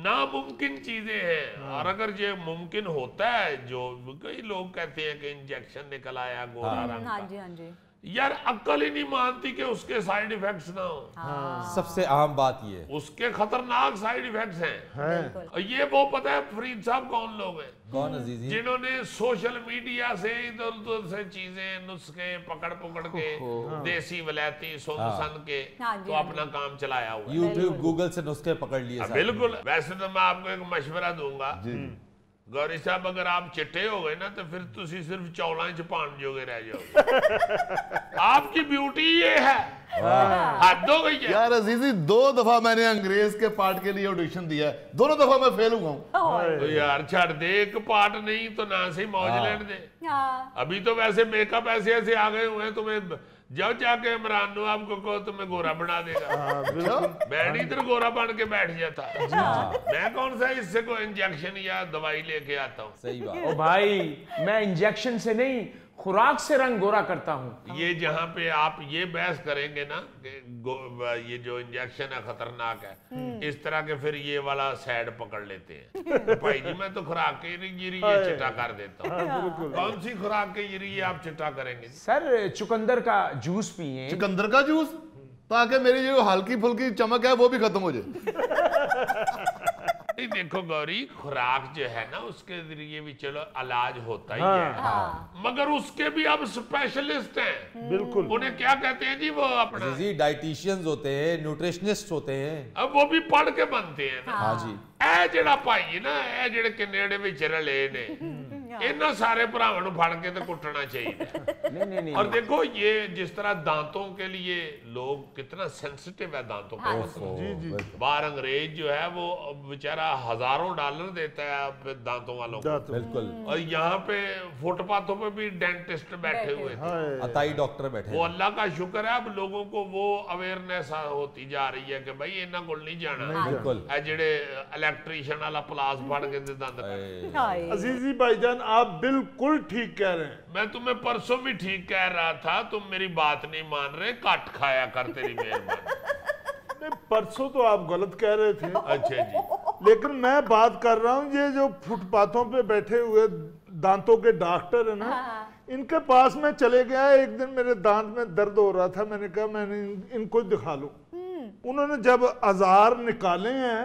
नामुमकिन चीजें हैं, और अगर ये मुमकिन होता है, जो कई लोग कहते हैं कि इंजेक्शन निकल आया गोरा रंग हाँ का, जी हाँ जी। यार अक्ल ही नहीं मानती कि उसके साइड इफेक्ट्स ना हो। सबसे अहम बात ये, उसके खतरनाक साइड इफेक्ट्स हैं। और ये वो पता है फरीद साहब कौन लोग हैं? कौन अजीजी? जिन्होंने सोशल मीडिया से इधर उधर से चीजें, नुस्खे पकड़ के देसी वलैती सुन सन के हाँ जी, तो अपना काम चलाया हुआ है। यूट्यूब गूगल से नुस्खे पकड़ लिए सारे। बिल्कुल। वैसे तो मैं आपको एक मशवरा दूंगा गौरी साहब, अगर आप चिट्टे हो गए ना तो फिर तुसी सिर्फ चौला च पान जोगे रह जाओगे। आपकी ब्यूटी ये है, हद हो गई है। यार अजीजी, 2 दफा मैंने अंग्रेज के पार्ट के लिए ऑडिशन दिया है, दोनों दफा मैं फेल हुआ हूँ। तो यार छड़ दे, एक पार्ट नहीं तो ना से मौज लेने दे। अभी तो वैसे मेकअप ऐसे ऐसे आ गए हुए हैं, तुम्हें जब जाके इमरान नो आपको कहो तुम्हें गोरा बना देगा। मैं नहीं इधर गोरा बन के बैठ जाता। मैं कौन सा इससे को इंजेक्शन या दवाई लेके आता हूँ। सही बात। ओ भाई, मैं इंजेक्शन से नहीं, खुराक से रंग गोरा करता हूँ। ये जहाँ पे आप ये बहस करेंगे ना कि ये जो इंजेक्शन है खतरनाक है, इस तरह के फिर ये वाला साइड पकड़ लेते हैं। तो भाई जी मैं तो खुराक के जरिए चिट्टा कर देता हूँ। कौन सी खुराक के जरिए आप चिट्टा करेंगे? सर, चुकंदर का जूस पिए। चुकंदर का जूस, ताकि मेरी जो हल्की फुल्की चमक है वो भी खत्म हो जाए। नहीं देखो गौरी, खुराक जो है ना उसके जरिए भी चलो इलाज होता ही है, मगर उसके भी अब स्पेशलिस्ट हैं। बिल्कुल। उन्हें क्या कहते हैं जी, वो अपना जी डाइटिशियंस होते हैं, न्यूट्रिशनिस्ट होते हैं। अब वो भी पढ़ के बनते हैं ना। हाँ जी। ਇਹ ਜਿਹੜਾ ਭਾਈ ਨਾ, ਇਹ ਜਿਹੜੇ ਕੈਨੇਡਾ ਵਿੱਚ ਰਲੇ ਨੇ, ਇਹਨਾਂ ਸਾਰੇ ਭਰਾਵਾਂ ਨੂੰ ਫੜ ਕੇ ਤੇ ਕੁੱਟਣਾ ਚਾਹੀਦਾ। नहीं। और देखो ये जिस तरह दांतों के लिए लोग कितना सेंसिटिव है दांतों का। बाहर अंग्रेज जो है वो बेचारा हजारों डॉलर देता है अपने दांतों वालों को। बिल्कुल। और यहाँ पे फुटपाथों पे भी डेंटिस्ट बैठे हुए थे, अताई डॉक्टर बैठे। वो अल्लाह का शुक्र है अब लोगों को वो अवेयरनेस होती जा रही है कि भाई इन्हों को नहीं जाना। बिल्कुल। जेडे इलेक्ट्रीशियन वाला प्लास फड़ के दंद पैंदे। अजीजी भाईजान, आप बिल्कुल ठीक कह रहे हैं। मैं तुम्हें परसों भी ठीक कह रहा था, तुम मेरी बात नहीं मान रहे। कट खाया कर, तेरी मेहरबानी। परसों तो आप गलत कह रहे थे। अच्छा जी। लेकिन मैं बात कर रहा हूँ ये जो फुटपाथों पे बैठे हुए दांतों के डॉक्टर है ना, इनके पास मैं चले गया एक दिन, मेरे दांत में दर्द हो रहा था, मैंने कहा मैंने इनको दिखा लूं। उन्होंने जब औजार निकाले हैं,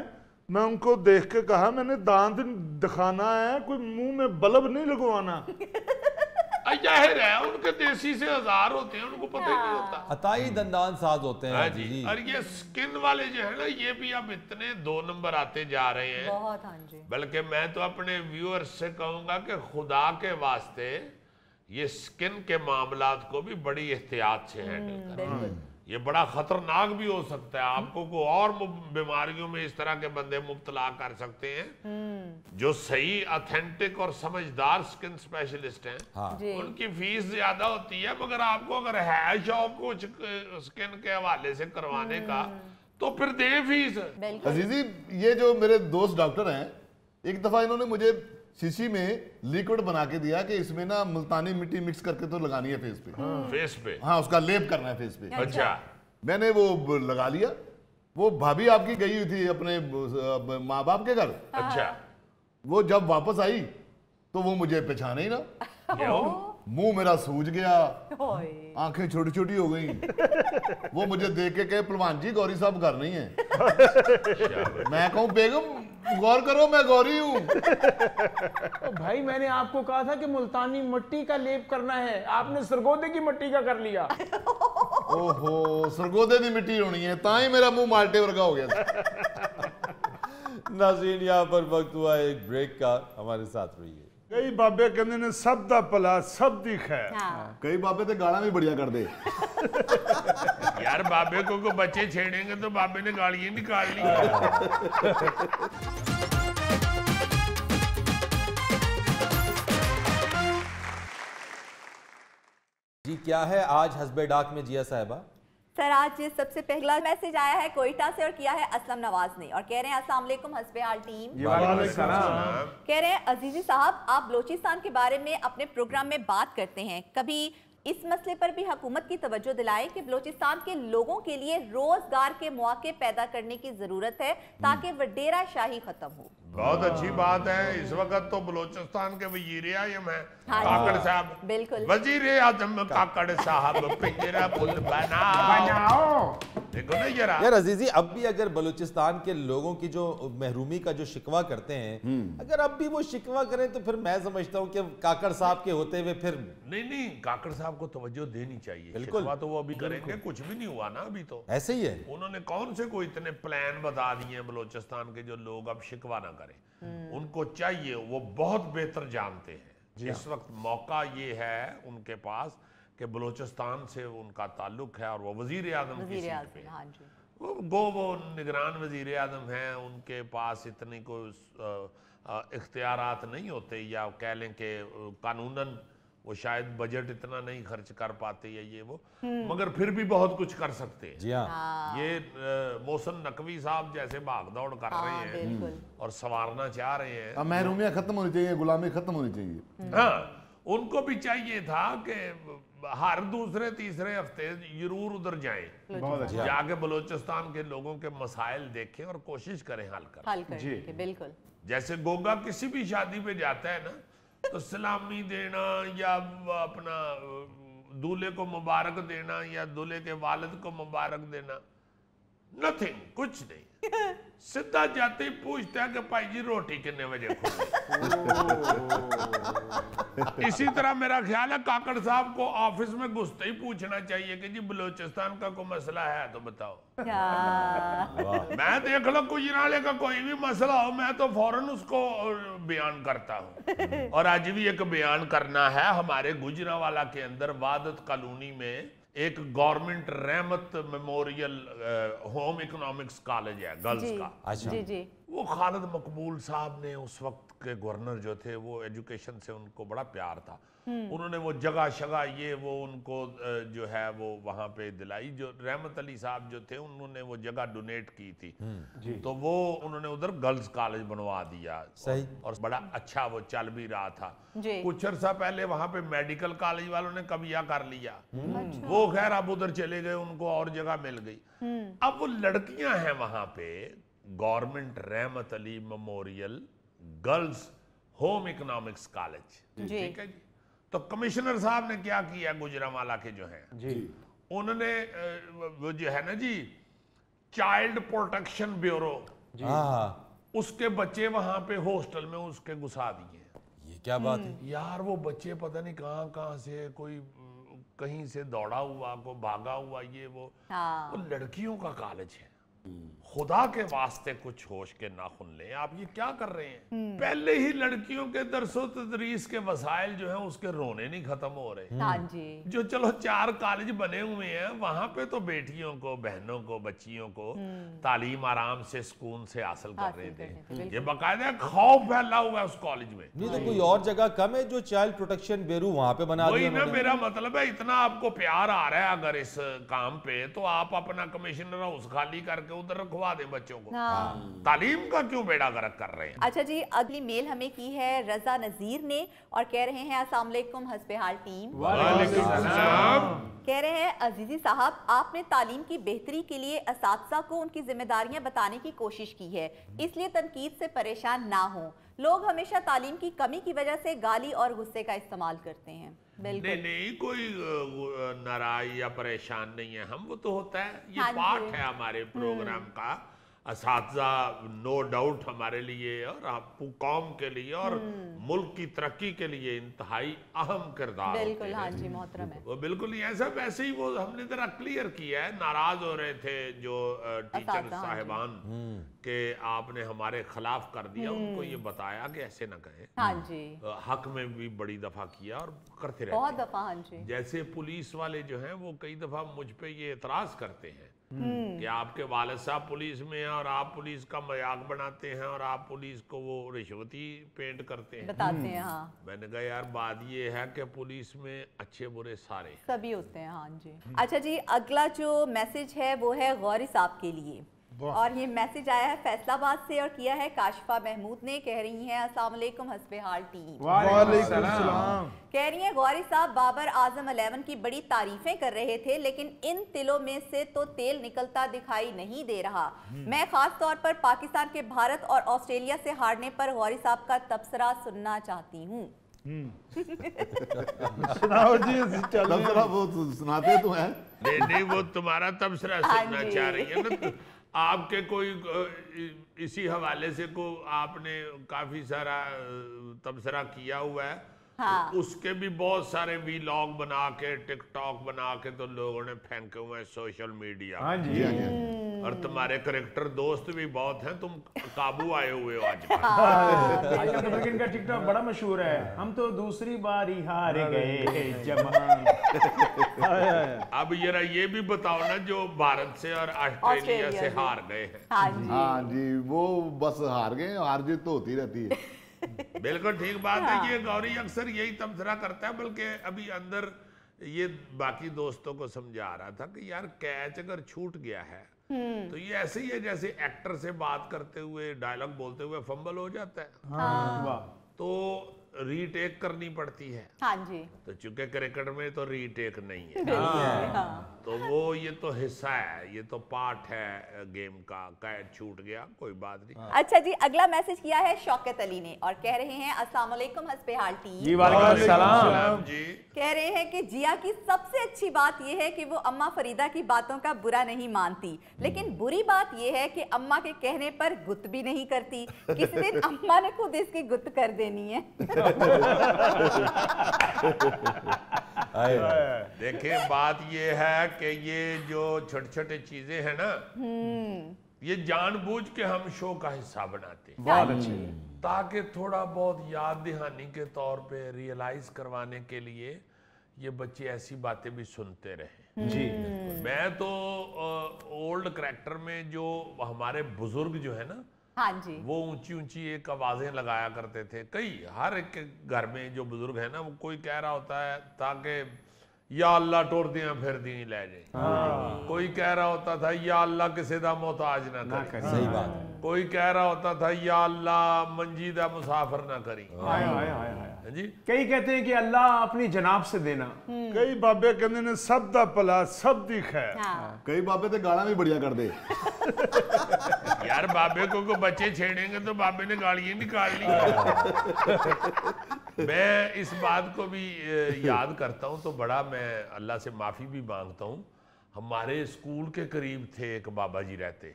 मैं उनको देख के कहा मैंने दांत दिखाना है, कोई मुंह में बल्ब नहीं लगवाना। जाहिर है उनके देसी से औजार होते हैं, उनको पता ही नहीं होता। अताई दंदान साज होते हैं। हाँ जी। और ये स्किन वाले जो है ना, ये भी अब इतने 2 नंबर आते जा रहे हैं बहुत। हाँ जी। बल्कि मैं तो अपने व्यूअर्स से कहूंगा कि खुदा के वास्ते ये स्किन के मामलात को भी बड़ी एहतियात से हैंडल करें। ये बड़ा खतरनाक भी हो सकता है, आपको को और बीमारियों में इस तरह के बंदे मुब्तला कर सकते हैं। जो सही ऑथेंटिक और समझदार स्किन स्पेशलिस्ट हैं, हाँ। उनकी फीस ज्यादा होती है, मगर आपको अगर है शौक कुछ स्किन के हवाले से करवाने का तो फिर दें फीस। अजीजी, ये जो मेरे दोस्त डॉक्टर हैं, एक दफा इन्होंने मुझे शीशी में लिक्विड बना के दिया कि इसमें ना मुल्तानी मिट्टी मिक्स करके तो लगानी है फेस पे। फेस पे? हाँ, उसका लेप करना है फेस पे। अच्छा। मैंने वो लगा लिया। वो भाभी आपकी गई हुई थी अपने माँ बाप के घर। अच्छा। वो जब वापस आई तो वो मुझे पहचाने ही ना। मुंह मेरा सूज गया, आंखें छोटी छोटी हो गई। वो मुझे देख के कहे, पहलवान जी गौरी साहब घर नहीं है। मैं कहूँ बेगम गौर करो, मैं गौरी हूँ। तो भाई मैंने आपको कहा था कि मुल्तानी मिट्टी का लेप करना है, आपने सरगोदे की मिट्टी का कर लिया। ओहो, सरगोदे की मिट्टी होनी है, ताई मेरा मुंह माल्टे वर्गा हो गया। नाज़रीन, यहाँ पर वक्त हुआ एक ब्रेक का, हमारे साथ रहिए। कई बाबे कहते ने सब दा भला सब दी खैर। कई बाबे तो गाना भी बढ़िया कर दे। यार बाबे को बच्चे छेड़ेंगे तो बाबे ने गालियां निकाल ली। जी, क्या है आज हस्बे डाक में जिया साहिबा? सर, आज सबसे पहला मैसेज आया है कोयटा से और किया है असलम नवाज ने, और कह रहे हैं अस्सलाम वालेकुम हस्बे हाल टीम। कह रहे हैं अजीजी साहब, आप बलोचिस्तान के बारे में अपने प्रोग्राम में बात करते हैं, कभी इस मसले पर भी हुकूमत की तवज्जो दिलाएं कि बलोचिस्तान के लोगों के लिए रोजगार के मौके पैदा करने की जरूरत है ताकि वडेरा शाही खत्म हो। बहुत अच्छी बात है। इस वक्त तो बलोचिस्तान के वजीर आज़म है काकड़ साहब। बिल्कुल, वजीर आज़म काकड़ साहब पिंजरा पुल बनाओ। देखो ना जरा यार अजीजी, अब भी अगर बलूचिस्तान के लोगों की जो महरूमी का जो शिकवा करते हैं, अगर अब भी वो शिकवा करें तो फिर मैं समझता हूँ कि काकड़ साहब के होते हुए फिर नहीं, काकड़ साहब को तवज्जो देनी चाहिए। बिल्कुल। शिकवा तो वो अभी करेंगे, कुछ भी नहीं हुआ ना अभी तो। ऐसे ही है। उन्होंने कौन से कोई इतने प्लान बता दिए हैं बलोचिस्तान के जो लोग अब शिकवा ना करें। उनको चाहिए, वो बहुत बेहतर जानते हैं। इस वक्त मौका ये है उनके पास कि बलोचिस्तान से उनका ताल्लुक है और वो वजीर आज़म की सीट पे हाँ जी। वो निगरान वजीर आज़म हैं, उनके पास इतनी कोई इख्तियारात नहीं होते, या कह लें कि कानूनन वो शायद बजट इतना नहीं खर्च कर पाते या ये वो, मगर फिर भी बहुत कुछ कर सकते हैं। जी हाँ। ये मोहसिन नकवी साहब जैसे भाग दौड़ कर रहे हैं और संवारना चाह रहे हैं। अब महरूमियाँ खत्म होनी चाहिए, गुलामी खत्म होनी चाहिए। हाँ, उनको भी चाहिए था कि हर दूसरे तीसरे हफ्ते जरूर उधर जाएं, जाके बलोचिस्तान के लोगों के मसाइल देखें और कोशिश करें हल करने की। बिल्कुल। जैसे गोगा किसी भी शादी पे जाता है ना, तो सलामी देना या अपना दूल्हे को मुबारक देना या दूल्हे के वालिद को मुबारक देना, नथिंग, कुछ नहीं। सीधा जाते ही पूछता है कि भाई जी रोटी कितने बजे खुली। इसी तरह मेरा ख्याल है काकड़ साहब को ऑफिस में घुसते ही पूछना चाहिए कि जी बलोचिस्तान का कोई मसला है तो बताओ। मैं देख लो गुजराले का कोई भी मसला हो, मैं तो फौरन उसको बयान करता हूँ। और आज भी एक बयान करना है, हमारे गुजरावाला के अंदर वादत कॉलोनी में एक गवर्नमेंट रहमत मेमोरियल होम इकोनॉमिक्स कॉलेज है गर्ल्स का। अच्छा। जी। वो खालिद मकबूल साहब ने, उस वक्त के गवर्नर जो थे, वो एजुकेशन से उनको बड़ा प्यार था। उन्होंने वो जगह शगह ये वो उनको जो है वो वहाँ पे दिलाई। जो रहमत अली साहब जो थे, उन्होंने वो जगह डोनेट की थी, तो वो उन्होंने उधर गर्ल्स कॉलेज बनवा दिया। सही। और बड़ा अच्छा वो चल भी रहा था। जी। कुछ अर्सा पहले वहाँ पे मेडिकल कॉलेज वालों ने कब्जा कर लिया। वो खैर अब उधर चले गए, उनको और जगह मिल गई। अब वो लड़कियां हैं वहाँ पे, गवर्नमेंट रहमत Ali memorial girls home economics college, ठीक है जी। तो कमिश्नर साहब ने क्या किया, गुजरांवाला के जो हैं जी, उन्होंने वो जो है ना जी, चाइल्ड प्रोटेक्शन ब्यूरो, हाँ, उसके बच्चे वहां पे हॉस्टल में उसके घुसा दिए। ये क्या बात है? यार वो बच्चे पता नहीं कहाँ कहाँ से, कोई कहीं से दौड़ा हुआ, को भागा हुआ, ये वो लड़कियों का कॉलेज है। खुदा के वास्ते कुछ होश के नाखुन लें, आप ये क्या कर रहे हैं? पहले ही लड़कियों के दरसो तदरीस के वसाइल जो हैं उसके रोने नहीं खत्म हो रहे। हाँ जी। जो चलो 4 कॉलेज बने हुए हैं वहां पे तो बेटियों को, बहनों को, बच्चियों को तालीम आराम से सुकून से हासिल कर रहे थे। ये बाकायदा खौफ फैला हुआ है उस कॉलेज में। नहीं तो कोई और जगह कम है जो चाइल्ड प्रोटेक्शन ब्यूरो वहां पे बना वही दिया? ना मेरा मतलब है, इतना आपको प्यार आ रहा है अगर इस काम पे, तो आप अपना कमिश्नर हाउस खाली करके उधर रखवा दें बच्चों को। तालीम का क्यों बेड़ा गर्क कर रहे हैं? अच्छा जी, अगली मेल हमें की है रजा नजीर ने और कह रहे हैं अस्सलाम वालेकुम हस्बे हाल टीम। कह रहे हैं अजीजी साहब, आपने तालीम की बेहतरी के लिए असातिज़ा को उनकी जिम्मेदारियां बताने की कोशिश की है, इसलिए तनकीद से परेशान ना हो। लोग हमेशा तालीम की कमी की वजह से गाली और गुस्से का इस्तेमाल करते हैं। बिल्कुल नहीं कोई नाराज या परेशान नहीं है हम, वो तो होता है, ये हाँ पार्ट है हमारे प्रोग्राम का। असातिज़ा नो डाउट हमारे लिए और आपको कौम के लिए और मुल्क की तरक्की के लिए इंतहाई अहम किरदार बिल्कुल होते हाँ हैं। जी मोहतरम है। वो बिल्कुल नहीं ऐसा, वैसे ही वो हमने जरा क्लियर किया है, नाराज हो रहे थे जो टीचर असातिज़ा, हाँ जी। साहिबान के आपने हमारे खिलाफ कर दिया, उनको ये बताया कि ऐसे ना कहें। हाँ जी, हक में भी बड़ी दफा किया और करते बहुत रहते हैं। दफा हाँ जी। जैसे पुलिस वाले जो हैं वो कई दफा मुझ पे ये एतराज करते हैं कि आपके वालिद साहब पुलिस में हैं और आप पुलिस का मजाक बनाते हैं और आप पुलिस को वो रिश्वती पेंट करते हैं। बताते हैं हाँ, मैंने कहा यार बात ये है कि पुलिस में अच्छे बुरे सारे हैं। सभी होते हैं हाँ जी। अच्छा जी, अगला जो मैसेज है वो है गौरी साहब के लिए और ये मैसेज आया है फैसलाबाद से और किया है काशिफा महमूद ने। कह रही हैं अस्सलाम वालेकुम हस्बे हाल टीम। वालेकुम सलाम। कह रही हैं गौरी साहब बाबर आजम 11 की बड़ी तारीफें कर रहे थे, लेकिन इन तिलों में से तो तेल निकलता दिखाई नहीं दे रहा। मैं खास तौर पर पाकिस्तान के भारत और ऑस्ट्रेलिया से हारने पर गौरी साहब का तबसरा सुनना चाहती हूँ। सुनाओ जी, तबसरा वो सुनाते तो हैं। नहीं वो तुम्हारा तबसरा हाँ सुनना जी। चाह रही है ना, तो आपके कोई इसी हवाले से को आपने काफी सारा तबसरा किया हुआ है। हाँ। उसके भी बहुत सारे वीलॉग बना के, टिकटॉक बना के तो लोगों ने फेंके हुए हैं सोशल मीडिया। हाँ जी। और तुम्हारे करेक्टर दोस्त भी बहुत हैं, तुम काबू आए हुए हो आज। आजकल तो लेकिन का टिकटॉक बड़ा मशहूर है, हम तो दूसरी बार ही हार गए जमान। अब जरा ये भी बताओ ना जो भारत से और ऑस्ट्रेलिया से जी। हार गए हैं। हाँ जी, हाँ जी, वो बस हार गए, हार जीत तो होती रहती है। बिल्कुल ठीक बात है। ये गौरी अक्सर यही तबसरा करता है, बल्कि अभी अंदर ये बाकी दोस्तों को समझा रहा था कि यार कैच अगर छूट गया है तो ये ऐसे ही है जैसे एक्टर से बात करते हुए, डायलॉग बोलते हुए फंबल हो जाता है वाह। तो रीटेक करनी पड़ती है। हाँ जी, तो चूंकि क्रिकेट में तो रीटेक नहीं है, बिल्कुल हाँ। तो वो ये तो हिस्सा है, ये तो पार्ट है गेम का। कैच छूट गया कोई बात नहीं। अच्छा जी, अगला मैसेज किया है शौकत अली ने और कह रहे हैं अस्सलाम वालेकुम हस्बे हाल टीम। जी वालेकुम सलाम। जी कह रहे हैं कि जिया की सबसे अच्छी बात यह है कि वो अम्मा फरीदा की बातों का बुरा नहीं मानती, लेकिन बुरी बात यह है कि अम्मा के कहने पर गुत भी नहीं करती। किसी दिन अम्मा ने खुद इसकी गुत कर देनी है। देखिए बात ये है कि ये जो छोटे छोटे चीजें हैं ना, ये जानबूझ के हम शो का हिस्सा बनाते हैं बहुत अच्छे। ताकि थोड़ा बहुत याद दहानी के तौर पे रियलाइज करवाने के लिए ये बच्चे ऐसी बातें भी सुनते रहे। जी। मैं तो ओल्ड करैक्टर में जो हमारे बुजुर्ग जो है ना, हाँ जी, वो ऊंची ऊंची एक आवाजें लगाया करते थे। कई हर एक के घर में जो बुजुर्ग है ना, वो कोई कह रहा होता है ताकि या अल्लाह टोर दिया फिर दी ले जाए। कोई कह रहा होता था या अल्लाह किसी दा मोहताज ना करे। सही बात है। कोई कह रहा होता था या अल्लाह मंजी दा मुसाफिर ना करी। हाय हाय हाय हाय। जी कई कहते हैं कि अल्लाह अपनी जनाब से देना। कई बाबे कहते ने सब दा भला सब दी खैर। हाँ। कई बाबे तो गाना भी बढ़िया कर दे। यार बाबे को बच्चे छेड़ेंगे तो बाबे ने गालियां निकाल ली। मैं इस बात को भी याद करता हूँ तो बड़ा मैं अल्लाह से माफ़ी भी मांगता हूँ। हमारे स्कूल के करीब थे एक बाबा जी रहते।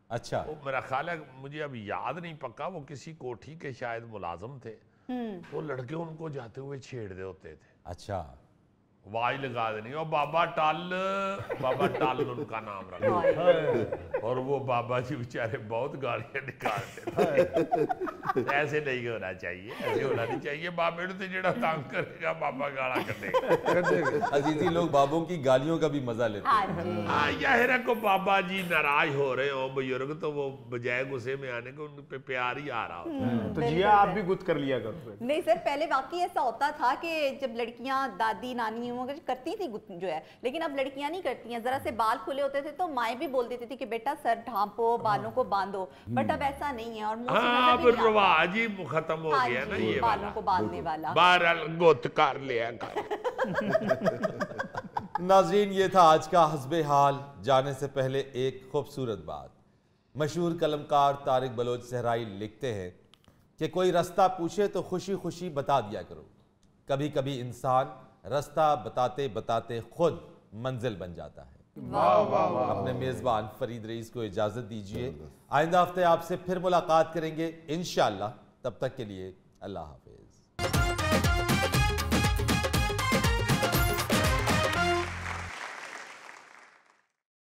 अच्छा। वो मेरा ख्याल है, मुझे अब याद नहीं पक्का, वो किसी कोठी के शायद मुलाजम थे। वो लड़के उनको जाते हुए छेड़ दे होते थे। अच्छा। आवाज लगा देनी, और बाबा टाल उनका नाम रखा। और वो बाबा जी बेचारे बहुत गालियां निकालते थे। ऐसे नहीं होना चाहिए, ऐसे होना नहीं चाहिए। बाबे से जेड़ा तंग करेगा बाबा गाला करेगा। अजीजी लोग बाबों की गालियों का भी मजा लेते हैं। हाँ, यह को बाबा जी नाराज हो रहे हो बुजुर्ग, तो वो बजाय गुस्से में आने को उन पे प्यार ही आ रहा होता। तो जिया आप भी गुद कर लिया करो। नहीं सर, पहले वाकई ऐसा होता था कि जब लड़कियां दादी नानी करती थी जो है, लेकिन अब लड़कियां नहीं करती हैं। जरा से बाल खुले होते थे तो माएँ भी बोल देती थी कि बेटा सर ढांपो, बालों को बांधो, बट अब ऐसा नहीं है। और हाँ, अब रिवाज ही खत्म हो गया ना ये बालों को बांधने वाला। बहरहाल गुत कर लिया कर। नाज़रीन, ये था आज का हस्बे हाल। जाने से पहले एक खूबसूरत बात। मशहूर कलमकार तारिक बलोच सहराई लिखते हैं कि कोई रास्ता पूछे तो खुशी खुशी बता दिया करो। कभी कभी इंसान रास्ता बताते बताते खुद मंजिल बन जाता है। वाह वाह वाह। अपने मेज़बान फरीद रईस को इजाज़त दीजिए। आइंदा हफ्ते आपसे फिर मुलाकात करेंगे इंशाअल्लाह। तब तक के लिए अल्लाह हाफिज़।